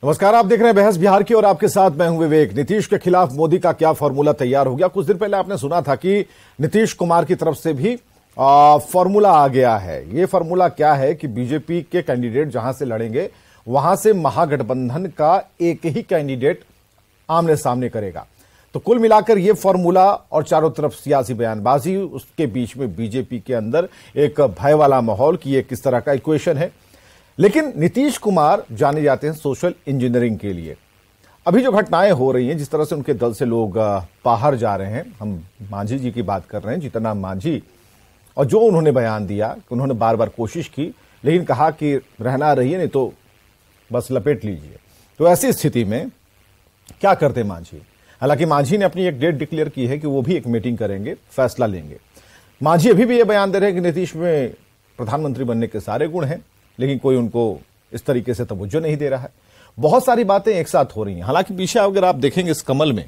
नमस्कार, आप देख रहे हैं बहस बिहार की और आपके साथ मैं हूं विवेक। नीतीश के खिलाफ मोदी का क्या फॉर्मूला तैयार हो गया? कुछ दिन पहले आपने सुना था कि नीतीश कुमार की तरफ से भी फॉर्मूला आ गया है। ये फॉर्मूला क्या है कि बीजेपी के कैंडिडेट जहां से लड़ेंगे वहां से महागठबंधन का एक ही कैंडिडेट आमने सामने करेगा। तो कुल मिलाकर ये फॉर्मूला और चारों तरफ सियासी बयानबाजी, उसके बीच में बीजेपी के अंदर एक भय वाला माहौल कि ये किस तरह का इक्वेशन है। लेकिन नीतीश कुमार जाने जाते हैं सोशल इंजीनियरिंग के लिए। अभी जो घटनाएं हो रही हैं, जिस तरह से उनके दल से लोग बाहर जा रहे हैं, हम मांझी जी की बात कर रहे हैं, जीतन राम मांझी, और जो उन्होंने बयान दिया, उन्होंने बार बार कोशिश की लेकिन कहा कि रहना रहिए नहीं तो बस लपेट लीजिए। तो ऐसी स्थिति में क्या करते मांझी? हालांकि मांझी ने अपनी एक डेट डिक्लेयर की है कि वो भी एक मीटिंग करेंगे, फैसला लेंगे। मांझी अभी भी ये बयान दे रहे हैं कि नीतीश में प्रधानमंत्री बनने के सारे गुण हैं, लेकिन कोई उनको इस तरीके से तवज्जो नहीं दे रहा है। बहुत सारी बातें एक साथ हो रही हैं। हालांकि पीछे अगर आप देखेंगे इस कमल में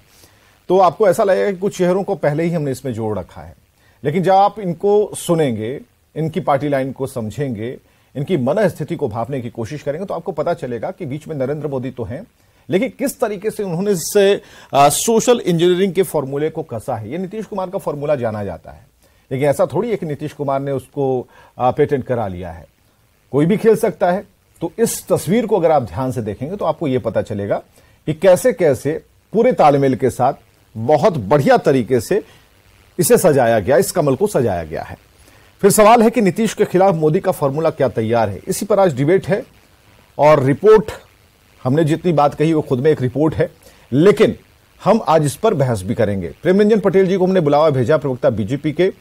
तो आपको ऐसा लगेगा कि कुछ चेहरों को पहले ही हमने इसमें जोड़ रखा है, लेकिन जब आप इनको सुनेंगे, इनकी पार्टी लाइन को समझेंगे, इनकी मन स्थिति को भापने की कोशिश करेंगे तो आपको पता चलेगा कि बीच में नरेंद्र मोदी तो हैं, लेकिन किस तरीके से उन्होंने इससे सोशल इंजीनियरिंग के फॉर्मूले को कसा है। ये नीतीश कुमार का फॉर्मूला जाना जाता है, लेकिन ऐसा थोड़ी है कि नीतीश कुमार ने उसको पेटेंट करा लिया है। कोई भी खेल सकता है। तो इस तस्वीर को अगर आप ध्यान से देखेंगे तो आपको यह पता चलेगा कि कैसे कैसे पूरे तालमेल के साथ बहुत बढ़िया तरीके से इसे सजाया गया, इस कमल को सजाया गया है। फिर सवाल है कि नीतीश के खिलाफ मोदी का फॉर्मूला क्या तैयार है? इसी पर आज डिबेट है और रिपोर्ट, हमने जितनी बात कही वो खुद में एक रिपोर्ट है, लेकिन हम आज इस पर बहस भी करेंगे। प्रेमरंजन पटेल जी को हमने बुलावा भेजा, प्रवक्ता बीजेपी के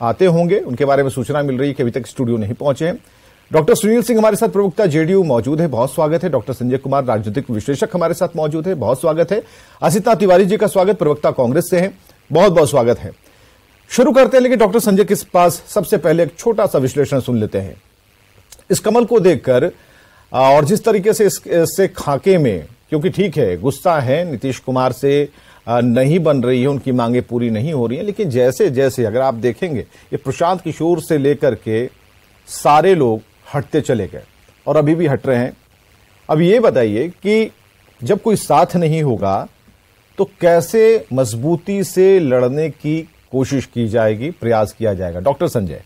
आते होंगे, उनके बारे में सूचना मिल रही है कि अभी तक स्टूडियो नहीं पहुंचे हैं। डॉक्टर सुनील सिंह हमारे साथ प्रवक्ता जेडीयू मौजूद है, बहुत स्वागत है। डॉक्टर संजय कुमार राजनीतिक विश्लेषक हमारे साथ मौजूद है, बहुत स्वागत है। असिता तिवारी जी का स्वागत, प्रवक्ता कांग्रेस से हैं, बहुत बहुत स्वागत है। शुरू करते हैं, लेकिन डॉक्टर संजय के पास सबसे पहले एक छोटा सा विश्लेषण सुन लेते हैं इस कमल को देखकर, और जिस तरीके से इससे खाके में, क्योंकि ठीक है गुस्सा है, नीतीश कुमार से नहीं बन रही है, उनकी मांगे पूरी नहीं हो रही है, लेकिन जैसे जैसे अगर आप देखेंगे ये प्रशांत किशोर से लेकर के सारे लोग हटते चले गए और अभी भी हट रहे हैं। अब ये बताइए कि जब कोई साथ नहीं होगा तो कैसे मजबूती से लड़ने की कोशिश की जाएगी, प्रयास किया जाएगा? डॉक्टर संजय।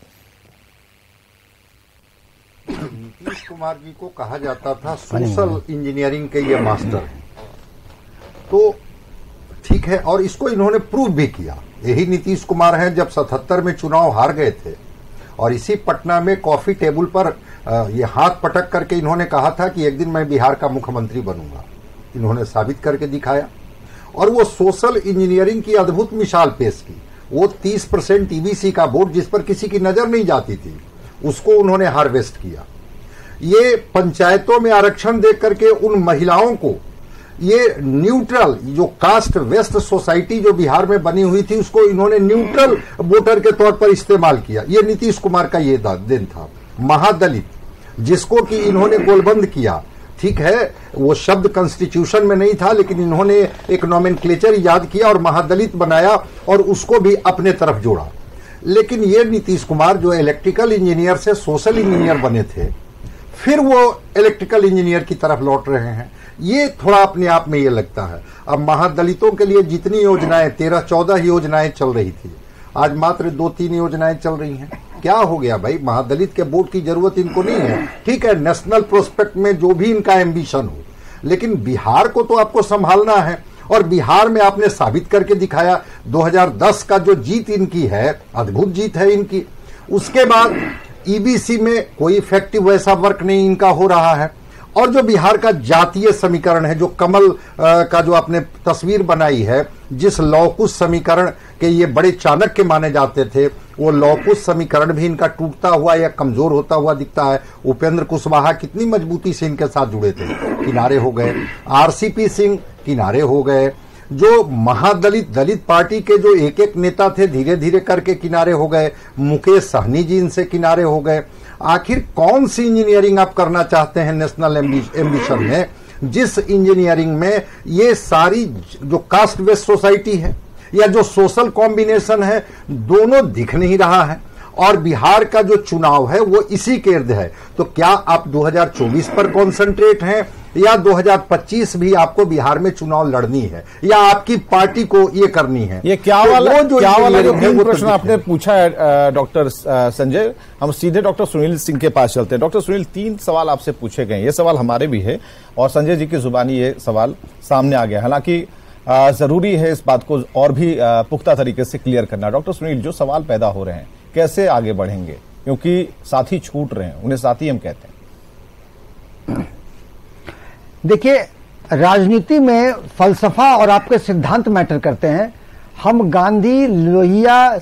नीतीश कुमार जी को कहा जाता था सोशल इंजीनियरिंग के ये मास्टर हैं, तो ठीक है, और इसको इन्होंने प्रूव भी किया। यही नीतीश कुमार हैं जब 77 में चुनाव हार गए थे और इसी पटना में कॉफी टेबल पर ये हाथ पटक करके इन्होंने कहा था कि एक दिन मैं बिहार का मुख्यमंत्री बनूंगा। इन्होंने साबित करके दिखाया और वो सोशल इंजीनियरिंग की अद्भुत मिसाल पेश की। वो 30% ईबीसी का वोट जिस पर किसी की नजर नहीं जाती थी, उसको उन्होंने हार्वेस्ट किया। ये पंचायतों में आरक्षण दे करके उन महिलाओं को, ये न्यूट्रल जो कास्ट वेस्ट सोसाइटी जो बिहार में बनी हुई थी, उसको इन्होंने न्यूट्रल वोटर के तौर पर इस्तेमाल किया। ये नीतीश कुमार का ये दिन था। महादलित, जिसको कि इन्होंने गोलबंद किया, ठीक है वो शब्द कॉन्स्टिट्यूशन में नहीं था, लेकिन इन्होंने एक नोमेनक्लेचर इजाद किया और महादलित बनाया और उसको भी अपने तरफ जोड़ा। लेकिन ये नीतीश कुमार जो इलेक्ट्रिकल इंजीनियर से सोशल इंजीनियर बने थे, फिर वो इलेक्ट्रिकल इंजीनियर की तरफ लौट रहे हैं। ये थोड़ा अपने आप में ये लगता है। अब महादलितों के लिए जितनी योजनाएं, 13-14 योजनाएं चल रही थी, आज मात्र 2-3 योजनाएं चल रही हैं। क्या हो गया भाई? महादलित के वोट की जरूरत इनको नहीं है। ठीक है, नेशनल प्रोस्पेक्ट में जो भी इनका एम्बिशन हो, लेकिन बिहार को तो आपको संभालना है और बिहार में आपने साबित करके दिखाया। 2010 का जो जीत इनकी है, अद्भुत जीत है इनकी। उसके बाद ईबीसी में कोई इफेक्टिव वैसा वर्क नहीं इनका हो रहा है। और जो बिहार का जातीय समीकरण है, जो कमल का जो आपने तस्वीर बनाई है, जिस लौकुश समीकरण के ये बड़े चाणक्य माने जाते थे, वो लौकुश समीकरण भी इनका टूटता हुआ या कमजोर होता हुआ दिखता है। उपेंद्र कुशवाहा कितनी मजबूती से इनके साथ जुड़े थे, किनारे हो गए। आरसीपी सिंह किनारे हो गए। जो महादलित दलित पार्टी के जो एक एक नेता थे, धीरे धीरे करके किनारे हो गए। मुकेश सहनी जी इनसे किनारे हो गए। आखिर कौन सी इंजीनियरिंग आप करना चाहते हैं नेशनल एम्बिशन में, जिस इंजीनियरिंग में ये सारी जो कास्ट बेस्ड सोसाइटी है या जो सोशल कॉम्बिनेशन है, दोनों दिख नहीं रहा है। और बिहार का जो चुनाव है वो इसी के इर्द है। तो क्या आप 2024 पर कॉन्सेंट्रेट हैं या 2025 भी आपको बिहार में चुनाव लड़नी है या आपकी पार्टी को ये करनी है? ये क्या वाला जो प्रश्न आपने पूछा है डॉक्टर संजय, हम सीधे डॉक्टर सुनील सिंह के पास चलते हैं। डॉक्टर सुनील, 3 सवाल आपसे पूछे गए, ये सवाल हमारे भी है और संजय जी की जुबानी ये सवाल सामने आ गया। हालांकि जरूरी है इस बात को और भी पुख्ता तरीके से क्लियर करना। डॉक्टर सुनील, जो सवाल पैदा हो रहे हैं कैसे आगे बढ़ेंगे, क्योंकि साथी छूट रहे हैं, उन्हें साथी हम कहते हैं। देखिए, राजनीति में फलसफा और आपके सिद्धांत मैटर करते हैं। हम गांधी, लोहिया,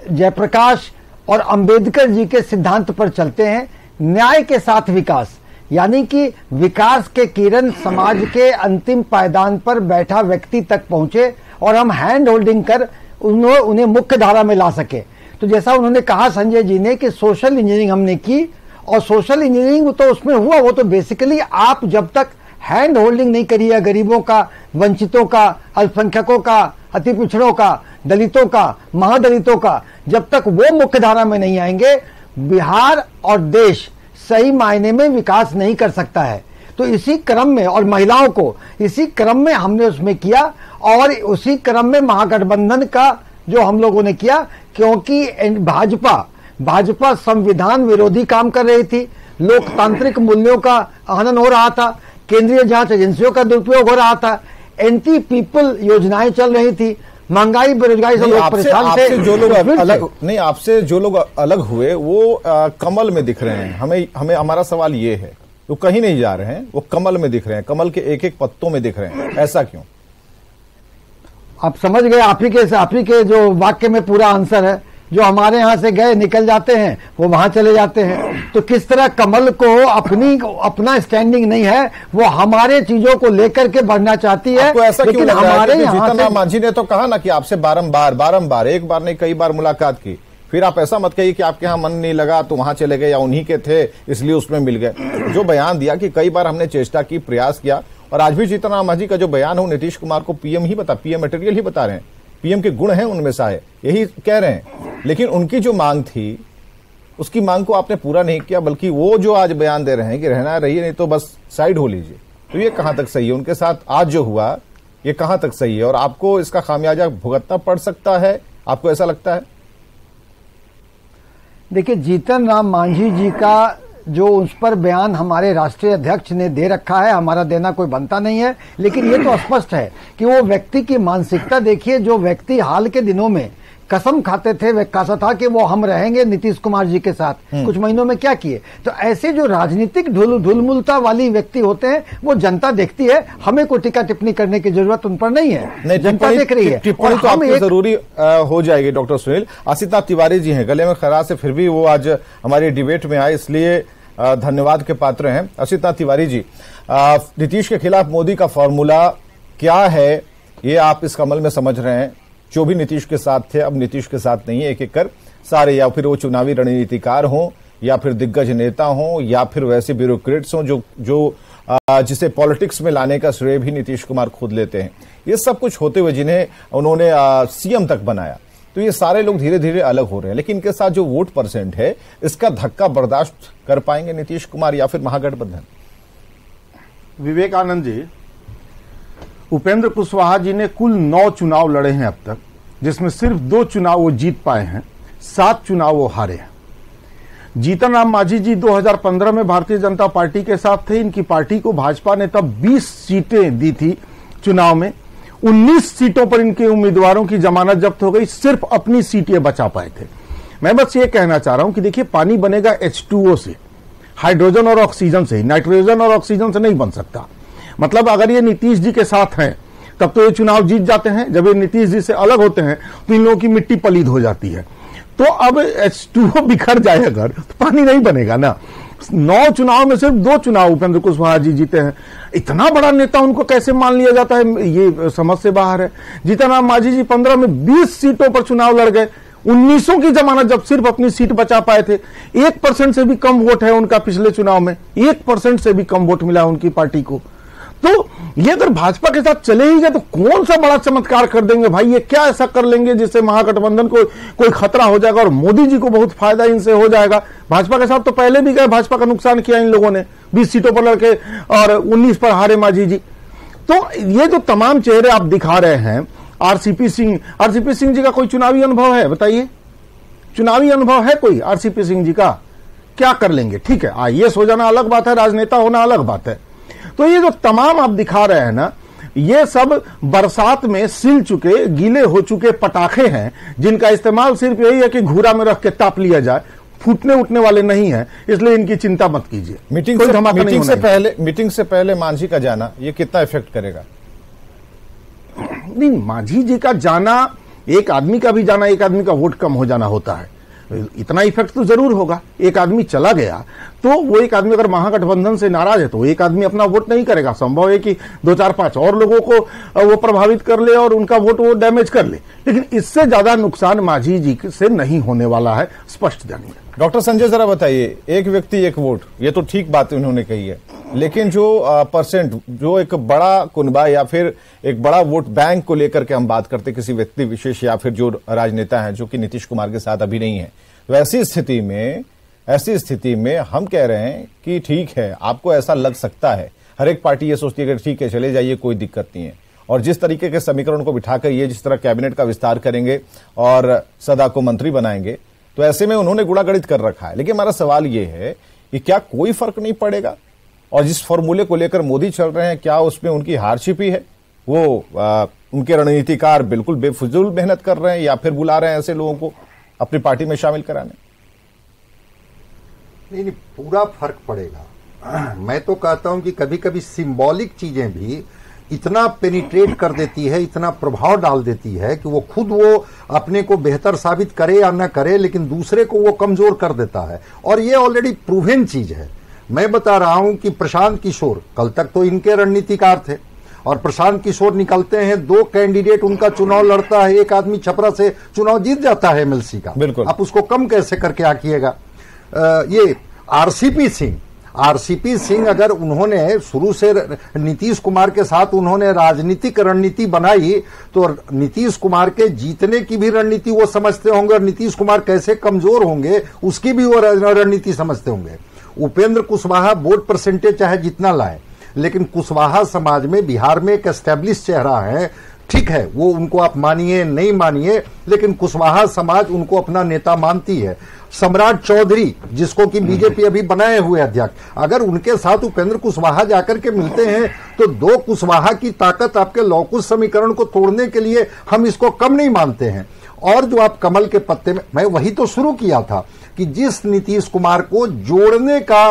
जयप्रकाश और अंबेडकर जी के सिद्धांत पर चलते हैं। न्याय के साथ विकास, यानी कि विकास के किरण समाज के अंतिम पायदान पर बैठा व्यक्ति तक पहुंचे और हम हैंड होल्डिंग कर उन्हें मुख्य धारा में ला सके। तो जैसा उन्होंने कहा संजय जी ने कि सोशल इंजीनियरिंग हमने की, और सोशल इंजीनियरिंग तो उसमें हुआ, वो तो बेसिकली आप जब तक हैंड होल्डिंग नहीं करिए गरीबों का, वंचितों का, अल्पसंख्यकों का, अति पिछड़ों का, दलितों का, महादलितों का, जब तक वो मुख्य धारा में नहीं आएंगे, बिहार और देश सही मायने में विकास नहीं कर सकता है। तो इसी क्रम में, और महिलाओं को इसी क्रम में हमने उसमें किया, और उसी क्रम में महागठबंधन का जो हम लोगों ने किया, क्योंकि भाजपा संविधान विरोधी काम कर रही थी, लोकतांत्रिक मूल्यों का हनन हो रहा था, केंद्रीय जांच एजेंसियों का दुरुपयोग हो रहा था, एंटी पीपल योजनाएं चल रही थी, महंगाई बेरोजगारी से लोग परेशान थे। आपसे जो लोग अलग हुए वो कमल में दिख रहे हैं। हमें हमारा सवाल ये है, वो कहीं नहीं जा रहे हैं, वो कमल में दिख रहे हैं, कमल के एक एक पत्तों में दिख रहे हैं, ऐसा क्यों? आप समझ गए, आप ही के जो वाक्य में पूरा आंसर है। जो हमारे यहां से गए निकल जाते हैं, वो वहां चले जाते हैं। तो किस तरह कमल को अपना स्टैंडिंग नहीं है, वो हमारे चीजों को लेकर के बढ़ना चाहती है। लेकिन हमारे जीतन राम मांझी ने तो कहा ना कि आपसे बारंबार एक बार नहीं कई बार मुलाकात की, फिर आप ऐसा मत कहिए कि आपके यहाँ मन नहीं लगा तो वहां चले गए या उन्हीं के थे इसलिए उसमें मिल गए। जो बयान दिया कि कई बार हमने चेष्टा की, प्रयास किया, और आज भी जीतन राम मांझी का जो बयान हो नीतीश कुमार को पीएम मटेरियल ही बता रहे हैं, पीएम के गुण हैं उनमें सारे, यही कह रहे हैं। लेकिन उनकी जो मांग थी उसकी मांग को आपने पूरा नहीं किया, बल्कि वो जो आज बयान दे रहे हैं कि रहना रहिए नहीं तो बस साइड हो लीजिए, तो ये कहां तक सही है? उनके साथ आज जो हुआ ये कहां तक सही है और आपको इसका खामियाजा भुगतना पड़ सकता है, आपको ऐसा लगता है? देखिए, जीतन राम मांझी जी का जो उस पर बयान हमारे राष्ट्रीय अध्यक्ष ने दे रखा है, हमारा देना कोई बनता नहीं है, लेकिन ये तो स्पष्ट है कि वो व्यक्ति की मानसिकता देखिए। जो व्यक्ति हाल के दिनों में कसम खाते थे, वह कहा था कि वो हम रहेंगे नीतीश कुमार जी के साथ, कुछ महीनों में क्या किए? तो ऐसे जो राजनीतिक धुलमुलता वाली व्यक्ति होते हैं वो जनता देखती है, हमें कोई टीका टिप्पणी करने की जरूरत उन पर नहीं है, जनता देख रही है। टिप्पणी तो आपकी जरूरी हो जाएगी। डॉक्टर सुनील, आसिता तिवारी जी हैं गले में खराश से, फिर भी वो आज हमारी डिबेट में आए, इसलिए धन्यवाद के पात्र हैं। आसिता तिवारी जी, नीतीश के खिलाफ मोदी का फॉर्मूला क्या है ये आप इस कमल में समझ रहे हैं? जो भी नीतीश के साथ थे अब नीतीश के साथ नहीं है, एक एक कर सारे, या फिर वो चुनावी रणनीतिकार हों या फिर दिग्गज नेता हों या फिर वैसे ब्यूरोक्रेट्स हों जो जिसे पॉलिटिक्स में लाने का श्रेय भी नीतीश कुमार खुद लेते हैं। ये सब कुछ होते हुए जिन्हें उन्होंने सीएम तक बनाया, तो ये सारे लोग धीरे धीरे अलग हो रहे हैं। लेकिन इनके साथ जो वोट परसेंट है, इसका धक्का बर्दाश्त कर पाएंगे नीतीश कुमार या फिर महागठबंधन? विवेकानंद जी, उपेंद्र कुशवाहा जी ने कुल 9 चुनाव लड़े हैं अब तक, जिसमें सिर्फ 2 चुनाव वो जीत पाए हैं, 7 चुनाव वो हारे हैं। जीतन राम मांझी जी 2015 में भारतीय जनता पार्टी के साथ थे। इनकी पार्टी को भाजपा ने तब 20 सीटें दी थी चुनाव में। 19 सीटों पर इनके उम्मीदवारों की जमानत जब्त हो गई, सिर्फ अपनी सीट ये बचा पाए थे। मैं बस ये कहना चाह रहा हूं कि देखिए, पानी बनेगा H2O से, हाइड्रोजन और ऑक्सीजन से, नाइट्रोजन और ऑक्सीजन से नहीं बन सकता। मतलब अगर ये नीतीश जी के साथ हैं तब तो ये चुनाव जीत जाते हैं, जब ये नीतीश जी से अलग होते हैं तो इन लोगों की मिट्टी पलीद हो जाती है। तो अब H2O बिखर जाए अगर, तो पानी नहीं बनेगा ना। 9 चुनाव में सिर्फ 2 चुनाव उपेंद्र कुशवाहा जी जीते हैं। इतना बड़ा नेता उनको कैसे मान लिया जाता है, ये समझ से बाहर है। जीतन राम मांझी जी 15 में 20 सीटों पर चुनाव लड़ गए, 1900 की जमानत जब सिर्फ अपनी सीट बचा पाए थे। 1% से भी कम वोट है उनका पिछले चुनाव में, 1% से भी कम वोट मिला उनकी पार्टी को। तो ये अगर भाजपा के साथ चले ही गए तो कौन सा बड़ा चमत्कार कर देंगे भाई, ये क्या ऐसा कर लेंगे जिससे महागठबंधन को कोई खतरा हो जाएगा और मोदी जी को बहुत फायदा इनसे हो जाएगा। भाजपा के साथ तो पहले भी गए, भाजपा का नुकसान किया इन लोगों ने, 20 सीटों पर लड़के और 19 पर हारे मांझी जी। तो ये जो तमाम चेहरे आप दिखा रहे हैं, आरसीपी सिंह जी का कोई चुनावी अनुभव है? बताइए, चुनावी अनुभव है कोई आरसीपी सिंह जी का? क्या कर लेंगे? ठीक है, आईएएस हो जाना अलग बात है, राजनेता होना अलग बात है। तो ये जो तमाम आप दिखा रहे हैं ना, ये सब बरसात में सिल चुके, गीले हो चुके पटाखे हैं, जिनका इस्तेमाल सिर्फ यही है कि घूरा में रख के ताप लिया जाए, फूटने उठने वाले नहीं है, इसलिए इनकी चिंता मत कीजिए। मीटिंग से पहले मांझी का जाना ये कितना इफेक्ट करेगा? नहीं, मांझी जी का जाना, एक आदमी का भी जाना, एक आदमी का वोट कम हो जाना होता है, इतना इफेक्ट तो जरूर होगा। एक आदमी चला गया तो वो एक आदमी अगर महागठबंधन से नाराज है तो एक आदमी अपना वोट नहीं करेगा, संभव है कि 2, 4, 5 और लोगों को वो प्रभावित कर ले और उनका वोट वो डैमेज कर ले, लेकिन इससे ज्यादा नुकसान मांझी जी से नहीं होने वाला है, स्पष्ट जानिए। डॉक्टर संजय जरा बताइए, एक व्यक्ति एक वोट, ये तो ठीक बात उन्होंने कही है, लेकिन जो परसेंट, जो एक बड़ा कुनबा या फिर एक बड़ा वोट बैंक को लेकर के हम बात करते किसी व्यक्ति विशेष या फिर जो राजनेता हैं जो कि नीतीश कुमार के साथ अभी नहीं है, तो ऐसी स्थिति में हम कह रहे हैं कि ठीक है, आपको ऐसा लग सकता है, हर एक पार्टी ये सोचती है कि ठीक है चले जाइए, कोई दिक्कत नहीं है, और जिस तरीके के समीकरण को बिठाकर ये जिस तरह कैबिनेट का विस्तार करेंगे और सदा को मंत्री बनाएंगे, तो ऐसे में उन्होंने गुणागणित कर रखा है। लेकिन हमारा सवाल ये है कि क्या कोई फर्क नहीं पड़ेगा, और जिस फॉर्मूले को लेकर मोदी चल रहे हैं, क्या उसमें उनकी हार छिपी है? वो उनके रणनीतिकार बिल्कुल बेफिजूल मेहनत कर रहे हैं या फिर बुला रहे हैं ऐसे लोगों को अपनी पार्टी में शामिल कराने? नहीं, पूरा फर्क पड़ेगा। मैं तो कहता हूं कि कभी कभी सिंबॉलिक चीजें भी इतना पेनिट्रेट कर देती है, इतना प्रभाव डाल देती है कि वो खुद वो अपने को बेहतर साबित करे या न करे, लेकिन दूसरे को वो कमजोर कर देता है, और ये ऑलरेडी प्रूवन चीज है। मैं बता रहा हूं कि प्रशांत किशोर, कल तक तो इनके रणनीतिकार थे, और प्रशांत किशोर निकलते हैं, 2 कैंडिडेट उनका चुनाव लड़ता है, एक आदमी छपरा से चुनाव जीत जाता है एमएलसी का, बिल्कुल, आप उसको कम कैसे करके आकिएगा। ये आरसीपी सिंह अगर उन्होंने शुरू से नीतीश कुमार के साथ उन्होंने राजनीतिक रणनीति बनाई, तो नीतीश कुमार के जीतने की भी रणनीति वो समझते होंगे, और नीतीश कुमार कैसे कमजोर होंगे उसकी भी वो रणनीति समझते होंगे। उपेंद्र कुशवाहा वोट परसेंटेज चाहे जितना लाए, लेकिन कुशवाहा समाज में बिहार में एक एस्टेब्लिश चेहरा है, ठीक है, वो उनको आप मानिए नहीं मानिए, लेकिन कुशवाहा समाज उनको अपना नेता मानती है। सम्राट चौधरी, जिसको कि बीजेपी अभी बनाए हुए अध्यक्ष, अगर उनके साथ उपेंद्र कुशवाहा जाकर के मिलते हैं तो 2 कुशवाहा की ताकत आपके लौकुश समीकरण को तोड़ने के लिए हम इसको कम नहीं मानते हैं। और जो आप कमल के पत्ते में, मैं वही तो शुरू किया था कि जिस नीतीश कुमार को जोड़ने का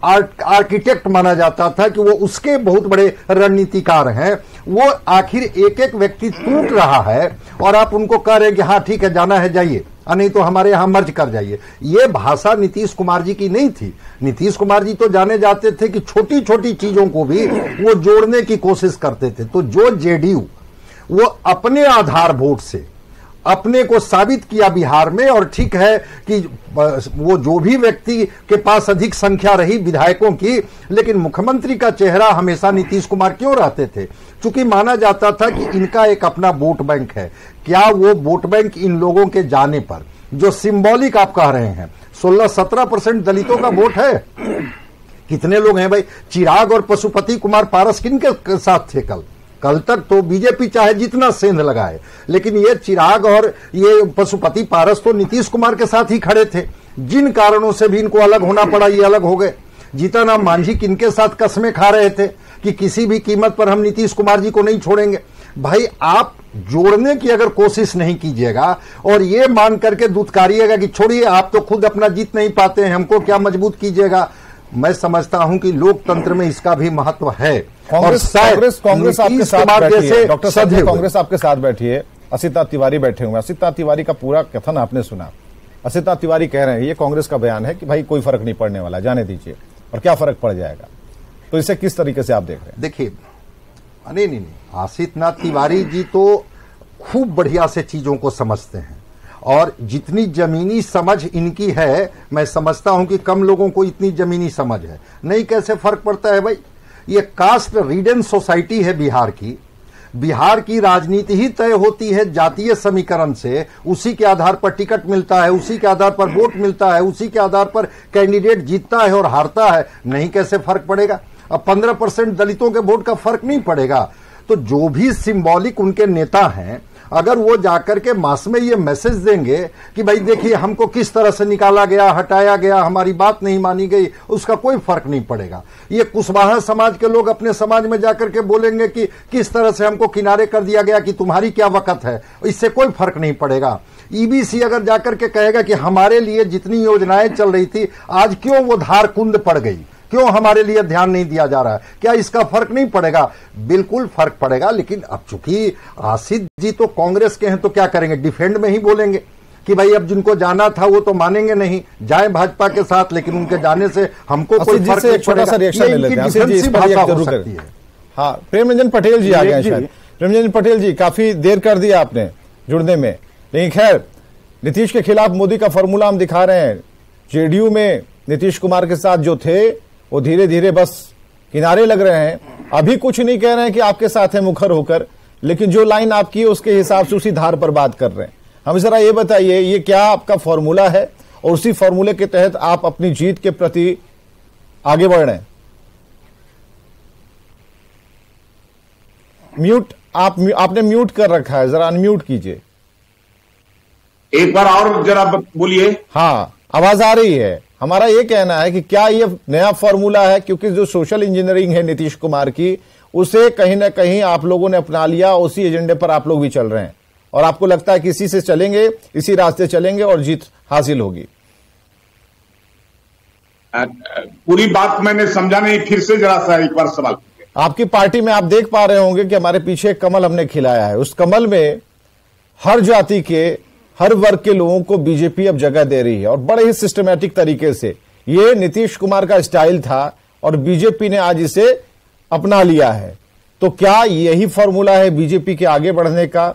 आर्किटेक्ट माना जाता था कि वो उसके बहुत बड़े रणनीतिकार हैं, वो आखिर एक एक व्यक्ति टूट रहा है और आप उनको कह रहे हैं कि हाँ ठीक है जाना है जाइए, नहीं तो हमारे यहां मर्ज कर जाइए। ये भाषा नीतीश कुमार जी की नहीं थी। नीतीश कुमार जी तो जाने जाते थे कि छोटी छोटी चीजों को भी वो जोड़ने की कोशिश करते थे। तो जो जेडीयू वो अपने आधार वोट से अपने को साबित किया बिहार में, और ठीक है कि वो जो भी व्यक्ति के पास अधिक संख्या रही विधायकों की, लेकिन मुख्यमंत्री का चेहरा हमेशा नीतीश कुमार क्यों रहते थे? क्योंकि माना जाता था कि इनका एक अपना वोट बैंक है। क्या वो वोट बैंक इन लोगों के जाने पर, जो सिंबॉलिक आप कह रहे हैं, 16-17% दलितों का वोट है, कितने लोग हैं भाई? चिराग और पशुपति कुमार पारस किनके साथ थे? कल तक तो बीजेपी चाहे जितना सेंध लगाए, लेकिन ये चिराग और ये पशुपति पारस तो नीतीश कुमार के साथ ही खड़े थे। जिन कारणों से भी इनको अलग होना पड़ा, ये अलग हो गए। जीतन राम मांझी किनके साथ कसमें खा रहे थे कि किसी भी कीमत पर हम नीतीश कुमार जी को नहीं छोड़ेंगे। भाई आप जोड़ने की अगर कोशिश नहीं कीजिएगा और ये मान करके दुत्कारिएगा कि छोड़िए आप तो खुद अपना जीत नहीं पाते हैं, हमको क्या मजबूत कीजिएगा, मैं समझता हूं कि लोकतंत्र में इसका भी महत्व है। कांग्रेस आपके साथ बैठी है, डॉक्टर संजय, कांग्रेस आपके साथ बैठी है, असिता तिवारी बैठे हुए। असिता तिवारी का पूरा कथन आपने सुना। असिता तिवारी कह रहे हैं, ये कांग्रेस का बयान है कि भाई कोई फर्क नहीं पड़ने वाला, जाने दीजिए, और क्या फर्क पड़ जाएगा। तो इसे किस तरीके से आप देख रहे हैं? देखिए, नहीं, आसिता तिवारी जी तो खूब बढ़िया से चीजों को समझते हैं, और जितनी जमीनी समझ इनकी है, मैं समझता हूं कि कम लोगों को इतनी जमीनी समझ है। नहीं, कैसे फर्क पड़ता है भाई? ये कास्ट रीडन सोसाइटी है बिहार की, बिहार की राजनीति ही तय होती है जातीय समीकरण से। उसी के आधार पर टिकट मिलता है, उसी के आधार पर वोट मिलता है, उसी के आधार पर कैंडिडेट जीतता है और हारता है। नहीं कैसे फर्क पड़ेगा? अब 15% दलितों के वोट का फर्क नहीं पड़ेगा। तो जो भी सिंबॉलिक उनके नेता हैं, अगर वो जाकर के मास में ये मैसेज देंगे कि भाई देखिए हमको किस तरह से निकाला गया, हटाया गया, हमारी बात नहीं मानी गई, उसका कोई फर्क नहीं पड़ेगा। ये कुशवाहा समाज के लोग अपने समाज में जाकर के बोलेंगे कि किस तरह से हमको किनारे कर दिया गया, कि तुम्हारी क्या वक़्त है, इससे कोई फर्क नहीं पड़ेगा। ईबीसी अगर जाकर के कहेगा कि हमारे लिए जितनी योजनाएं चल रही थी आज क्यों वो धार कुंद पड़ गई, क्यों हमारे लिए ध्यान नहीं दिया जा रहा है, क्या इसका फर्क नहीं पड़ेगा? बिल्कुल फर्क पड़ेगा। लेकिन अब चूंकि आसिफ जी तो कांग्रेस के हैं तो क्या करेंगे, डिफेंड में ही बोलेंगे कि भाई अब जिनको जाना था वो तो मानेंगे नहीं, जाए भाजपा के साथ, लेकिन उनके जाने से हमको कोई फर्क नहीं पड़ेगा। हाँ, प्रेमरंजन पटेल जी आ गए शायद। प्रेमरंजन पटेल जी, काफी देर कर दिया आपने जुड़ने में, लेकिन खैर नीतीश के खिलाफ मोदी का फॉर्मूला हम दिखा रहे हैं। जेडीयू में नीतीश कुमार के साथ जो थे वो धीरे धीरे बस किनारे लग रहे हैं। अभी कुछ नहीं कह रहे हैं कि आपके साथ है मुखर होकर, लेकिन जो लाइन आपकी है उसके हिसाब से उसी धार पर बात कर रहे हैं। हमें जरा ये बताइए, ये क्या आपका फॉर्मूला है और उसी फॉर्मूले के तहत आप अपनी जीत के प्रति आगे बढ़ रहे हैं? म्यूट आपने म्यूट कर रखा है, जरा अनम्यूट कीजिए। एक बार और जरा बोलिए। हाँ, आवाज आ रही है। हमारा ये कहना है कि क्या ये नया फॉर्मूला है, क्योंकि जो सोशल इंजीनियरिंग है नीतीश कुमार की, उसे कहीं ना कहीं आप लोगों ने अपना लिया, उसी एजेंडे पर आप लोग भी चल रहे हैं और आपको लगता है कि इसी से चलेंगे, इसी रास्ते चलेंगे और जीत हासिल होगी? पूरी बात मैंने समझा नहीं, फिर से जरा सा एक बार सवाल। आपकी पार्टी में आप देख पा रहे होंगे कि हमारे पीछे एक कमल हमने खिलाया है। उस कमल में हर जाति के, हर वर्ग के लोगों को बीजेपी अब जगह दे रही है और बड़े ही सिस्टमैटिक तरीके से। ये नीतीश कुमार का स्टाइल था और बीजेपी ने आज इसे अपना लिया है। तो क्या यही फॉर्मूला है बीजेपी के आगे बढ़ने का?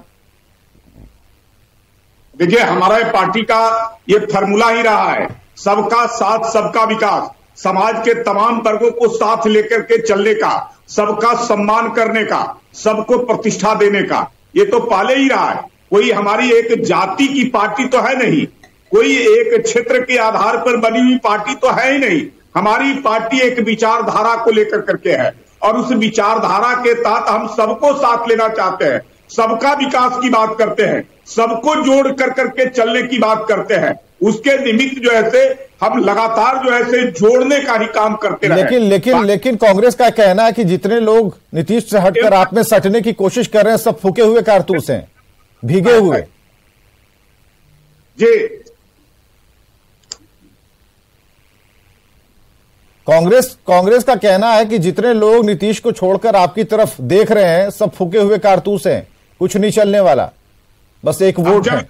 देखिए, हमारा पार्टी का ये फॉर्मूला ही रहा है, सबका साथ सबका विकास, समाज के तमाम वर्गों को साथ लेकर के चलने का, सबका सम्मान करने का, सबको प्रतिष्ठा देने का। ये तो पहले ही रहा है। कोई हमारी एक जाति की पार्टी तो है नहीं, कोई एक क्षेत्र के आधार पर बनी हुई पार्टी तो है ही नहीं। हमारी पार्टी एक विचारधारा को लेकर करके है और उस विचारधारा के तहत हम सबको साथ लेना चाहते हैं, सबका विकास की बात करते हैं, सबको जोड़ कर करके चलने की बात करते हैं। उसके निमित्त जो है से हम लगातार जो है से जोड़ने का ही काम करते रहे। लेकिन कांग्रेस का कहना है कि जितने लोग नीतीश से हटकर आप में सटने की कोशिश कर रहे हैं, सब फूके हुए कारतूस हैं, भीगे हुए। जी, कांग्रेस का कहना है कि जितने लोग नीतीश को छोड़कर आपकी तरफ देख रहे हैं, सब फूके हुए कारतूस हैं, कुछ नहीं चलने वाला, बस एक वोट है।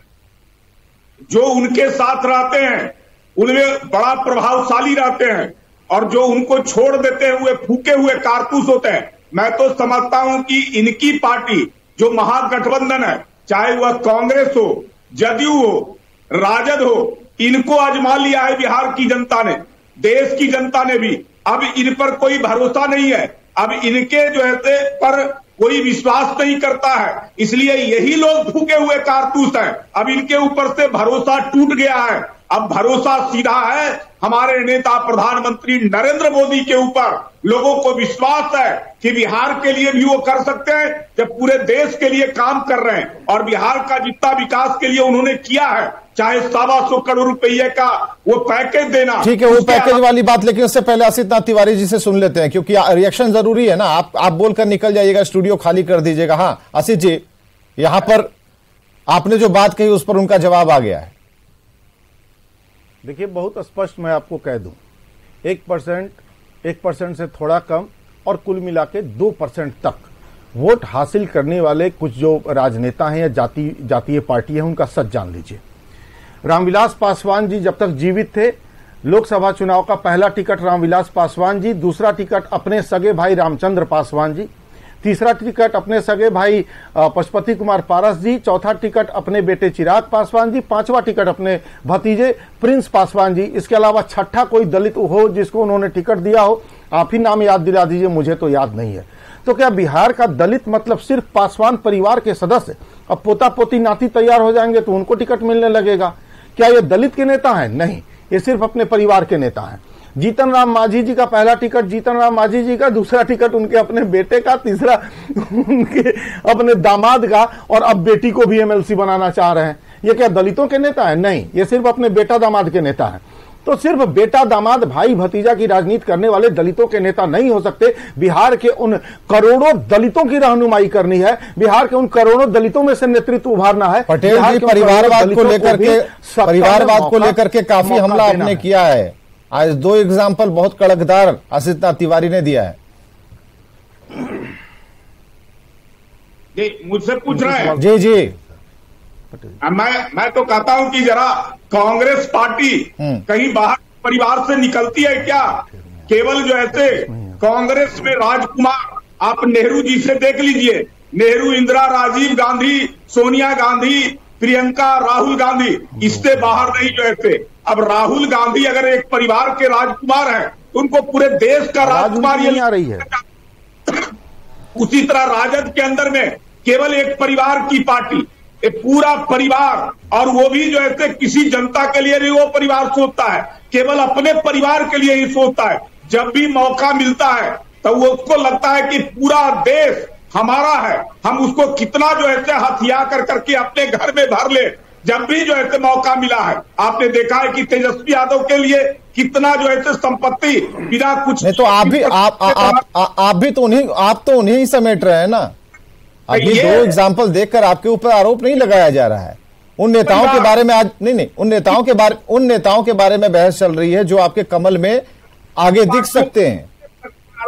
जो उनके साथ रहते हैं उनमें बड़ा प्रभावशाली रहते हैं और जो उनको छोड़ देते हुए फूके हुए कारतूस होते हैं। मैं तो समझता हूं कि इनकी पार्टी जो महागठबंधन है, चाहे वह कांग्रेस हो, जदयू हो, राजद हो, इनको आजमा लिया है बिहार की जनता ने, देश की जनता ने भी। अब इन पर कोई भरोसा नहीं है, अब इनके जो है पर कोई विश्वास नहीं करता है, इसलिए यही लोग फूके हुए कारतूस हैं। अब इनके ऊपर से भरोसा टूट गया है। अब भरोसा सीधा है हमारे नेता प्रधानमंत्री नरेंद्र मोदी के ऊपर। लोगों को विश्वास है कि बिहार के लिए भी वो कर सकते हैं जब पूरे देश के लिए काम कर रहे हैं। और बिहार का जितना विकास के लिए उन्होंने किया है, चाहे 125 करोड़ रुपये का वो पैकेज देना, ठीक है, वो पैकेज वाली बात। लेकिन उससे पहले आसिफ नाथ तिवारी जी से सुन लेते हैं, क्योंकि रिएक्शन जरूरी है ना। आप बोलकर निकल जाइएगा, स्टूडियो खाली कर दीजिएगा। हाँ आसिफ जी, यहां पर आपने जो बात कही उस पर उनका जवाब आ गया है। देखिए, बहुत स्पष्ट मैं आपको कह दूं, 1% से थोड़ा कम और कुल मिला के 2% तक वोट हासिल करने वाले कुछ जो राजनेता हैं या जातीय पार्टी है, उनका सच जान लीजिए। रामविलास पासवान जी जब तक जीवित थे, लोकसभा चुनाव का पहला टिकट रामविलास पासवान जी, दूसरा टिकट अपने सगे भाई रामचंद्र पासवान जी, तीसरा टिकट अपने सगे भाई पशुपति कुमार पारस जी, चौथा टिकट अपने बेटे चिराग पासवान जी, पांचवा टिकट अपने भतीजे प्रिंस पासवान जी। इसके अलावा छठा कोई दलित हो जिसको उन्होंने टिकट दिया हो, आप ही नाम याद दिला दीजिए, मुझे तो याद नहीं है। तो क्या बिहार का दलित मतलब सिर्फ पासवान परिवार के सदस्य? अब पोता पोती नाती तैयार हो जाएंगे तो उनको टिकट मिलने लगेगा। क्या ये दलित के नेता हैं? नहीं, ये सिर्फ अपने परिवार के नेता हैं। जीतन राम मांझी जी का पहला टिकट जीतन राम मांझी जी का, दूसरा टिकट उनके अपने बेटे का, तीसरा उनके अपने दामाद का, और अब बेटी को भी एमएलसी बनाना चाह रहे हैं। ये क्या दलितों के नेता है? नहीं, ये सिर्फ अपने बेटा दामाद के नेता हैं। तो सिर्फ बेटा दामाद भाई भतीजा की राजनीति करने वाले दलितों के नेता नहीं हो सकते। बिहार के उन करोड़ों दलितों की रहनुमाई करनी है, बिहार के उन करोड़ों दलितों में से नेतृत्व उभारना है। पटेल जी, परिवारवाद को लेकर के काफी हमला आपने किया है। आज दो एग्जाम्पल बहुत कड़कदार आशीष तिवारी ने दिया है। मुझसे पूछ रहे हैं? जी जी, मैं तो कहता हूं कि जरा कांग्रेस पार्टी कहीं बाहर परिवार से निकलती है क्या? केवल जो ऐसे कांग्रेस में राजकुमार, आप नेहरू जी से देख लीजिए, नेहरू, इंदिरा, राजीव गांधी, सोनिया गांधी, प्रियंका, राहुल गांधी, इससे बाहर नहीं जो ऐसे। अब राहुल गांधी अगर एक परिवार के राजकुमार हैं तो उनको पूरे देश का राजकुमार ये आ रही है। उसी तरह राजद के अंदर में केवल एक परिवार की पार्टी, एक पूरा परिवार, और वो भी जो है किसी जनता के लिए नहीं वो परिवार सोचता है, केवल अपने परिवार के लिए ही सोचता है। जब भी मौका मिलता है तो वो उसको लगता है कि पूरा देश हमारा है, हम उसको कितना जो है हथिया कर करके अपने घर में भर ले। जब भी जो है मौका मिला है, आपने देखा है कि तेजस्वी यादव के लिए कितना जो है संपत्ति बिना कुछ नहीं, तो आप भी तो उन्हीं ही समेट रहे हैं ना। अभी दो एग्जाम्पल देखकर आपके ऊपर आरोप नहीं लगाया जा रहा है। उन नेताओं के बारे में आज नहीं, उन नेताओं के बारे में बहस चल रही है जो आपके कमल में आगे दिख सकते हैं,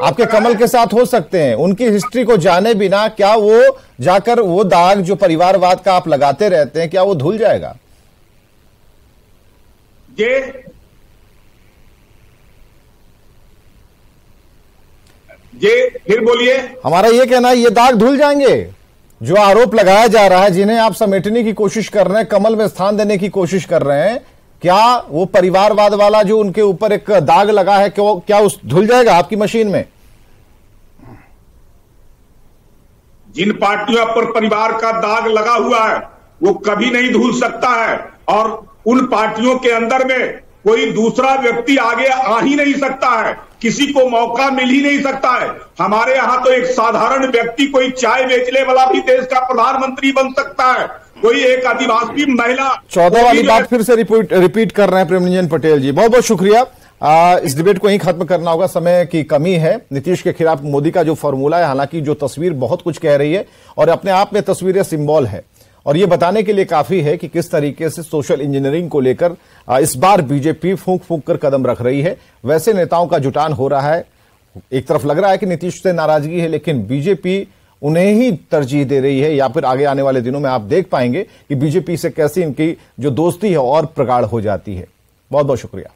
आपके कमल के साथ हो सकते हैं। उनकी हिस्ट्री को जाने बिना क्या वो जाकर वो दाग जो परिवारवाद का आप लगाते रहते हैं, क्या वो धुल जाएगा? ये फिर बोलिए। हमारा ये कहना है ये दाग धुल जाएंगे जो आरोप लगाया जा रहा है, जिन्हें आप समेटने की कोशिश कर रहे हैं, कमल में स्थान देने की कोशिश कर रहे हैं। क्या वो परिवारवाद वाला जो उनके ऊपर एक दाग लगा है क्या उस धुल जाएगा आपकी मशीन में? जिन पार्टियों पर परिवार का दाग लगा हुआ है वो कभी नहीं धुल सकता है, और उन पार्टियों के अंदर में कोई दूसरा व्यक्ति आगे आ ही नहीं सकता है, किसी को मौका मिल ही नहीं सकता है। हमारे यहां तो एक साधारण व्यक्ति, कोई चाय बेचने वाला भी देश का प्रधानमंत्री बन सकता है, कोई एक आदिवासी महिला। 14 वाली बात फिर से रिपीट कर रहे हैं प्रेम रंजन पटेल जी, बहुत बहुत शुक्रिया। इस डिबेट को यहीं खत्म करना होगा, समय की कमी है। नीतीश के खिलाफ मोदी का जो फॉर्मूला है, हालांकि जो तस्वीर बहुत कुछ कह रही है और अपने आप में तस्वीरें सिंबल है, और ये बताने के लिए काफी है कि किस तरीके से सोशल इंजीनियरिंग को लेकर इस बार बीजेपी फूंक फूंक कर कदम रख रही है। वैसे नेताओं का जुटान हो रहा है। एक तरफ लग रहा है कि नीतीश से नाराजगी है, लेकिन बीजेपी उन्हें ही तरजीह दे रही है, या फिर आगे आने वाले दिनों में आप देख पाएंगे कि बीजेपी से कैसी इनकी जो दोस्ती है और प्रगाढ़ हो जाती है। बहुत बहुत शुक्रिया।